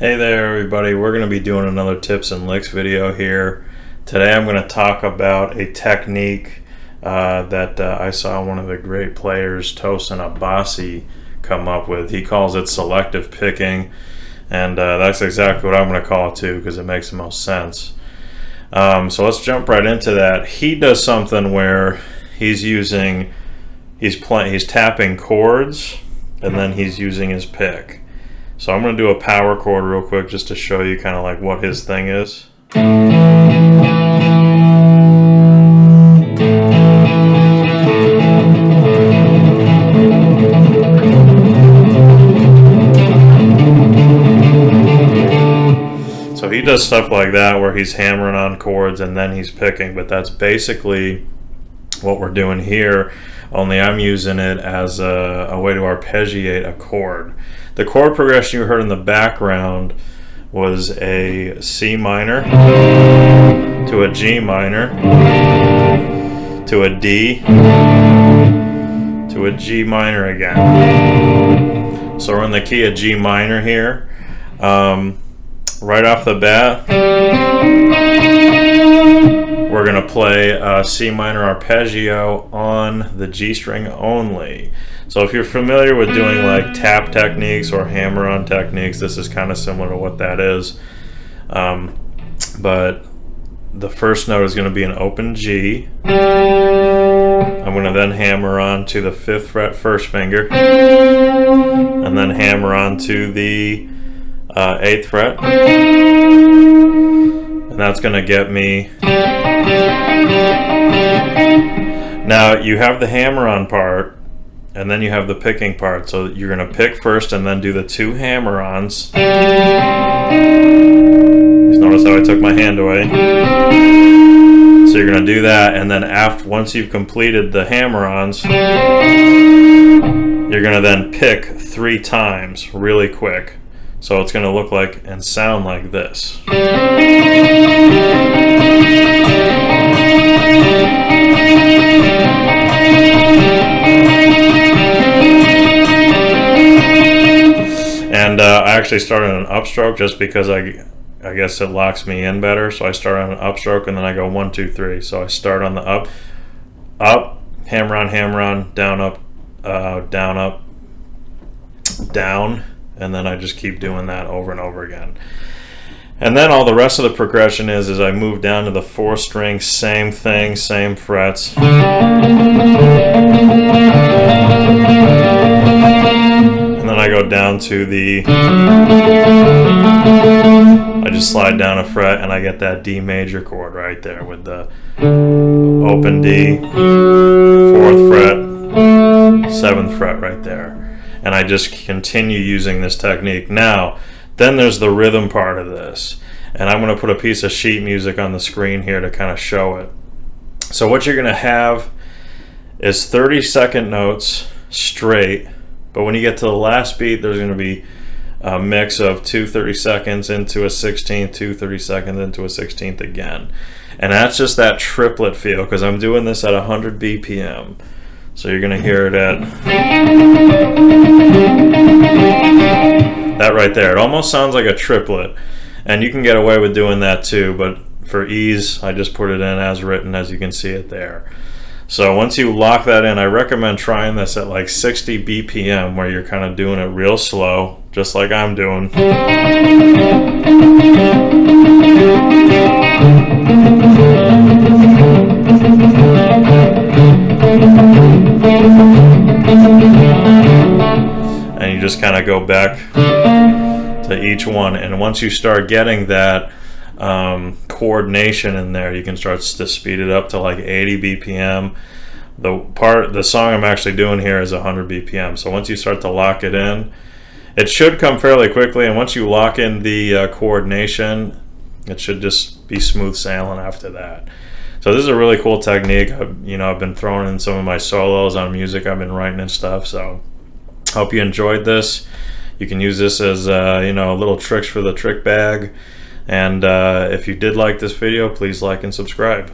Hey there everybody, we're going to be doing another tips and licks video here. Today I'm going to talk about a technique that I saw one of the great players, Tosin Abasi, come up with. He calls it selective picking, and that's exactly what I'm going to call it too, because it makes the most sense. So let's jump right into that. He does something where he's tapping chords and then he's using his pick. So I'm going to do a power chord real quick just to show you kind of like what his thing is. So he does stuff like that where he's hammering on chords and then he's picking, but that's basically what we're doing here, only I'm using it as a way to arpeggiate a chord. The chord progression you heard in the background was a C minor to a G minor to a D to a G minor again. So we're in the key of G minor here. Right off the bat, we're going to play a C minor arpeggio on the G string only. So if you're familiar with doing like tap techniques or hammer-on techniques, this is kind of similar to what that is. But the first note is going to be an open G. I'm going to then hammer on to the 5th fret first finger, and then hammer on to the 8th fret. And that's going to get me... Now you have the hammer-on part, and then you have the picking part. So you're going to pick first and then do the 2 hammer-ons. Just notice how I took my hand away. So you're going to do that, and then once you've completed the hammer-ons, you're going to then pick 3 times really quick. So it's going to look like and sound like this. And I actually started on an upstroke just because I guess it locks me in better. So I start on an upstroke and then I go 1, 2, 3. So I start on the up, hammer on, down, up, down, and then I just keep doing that over and over again. And then all the rest of the progression is I move down to the 4th string, same thing, same frets. And then I go down to I just slide down a fret and I get that D major chord right there with the open D, 4th fret, 7th fret right there. And I just continue using this technique. Now, then there's the rhythm part of this. And I'm going to put a piece of sheet music on the screen here to kind of show it. So what you're going to have is 30-second notes straight. But when you get to the last beat, there's going to be a mix of 2 30 seconds into a 16th, 2 30 seconds into a 16th again. And that's just that triplet feel, because I'm doing this at 100 BPM. So you're going to hear it at that right there. It almost sounds like a triplet. And you can get away with doing that too, but for ease, I just put it in as written, as you can see it there. So once you lock that in, I recommend trying this at like 60 BPM, where you're kind of doing it real slow, just like I'm doing. And you just kind of go back to each one, and once you start getting that coordination in there, you can start to speed it up to like 80 BPM. The song I'm actually doing here is 100 BPM. So once you start to lock it in, it should come fairly quickly, and once you lock in the coordination, it should just be smooth sailing after that. So this is a really cool technique. I've been throwing in some of my solos on music I've been writing and stuff. So hope you enjoyed this. You can use this as little tricks for the trick bag. And if you did like this video, please like and subscribe.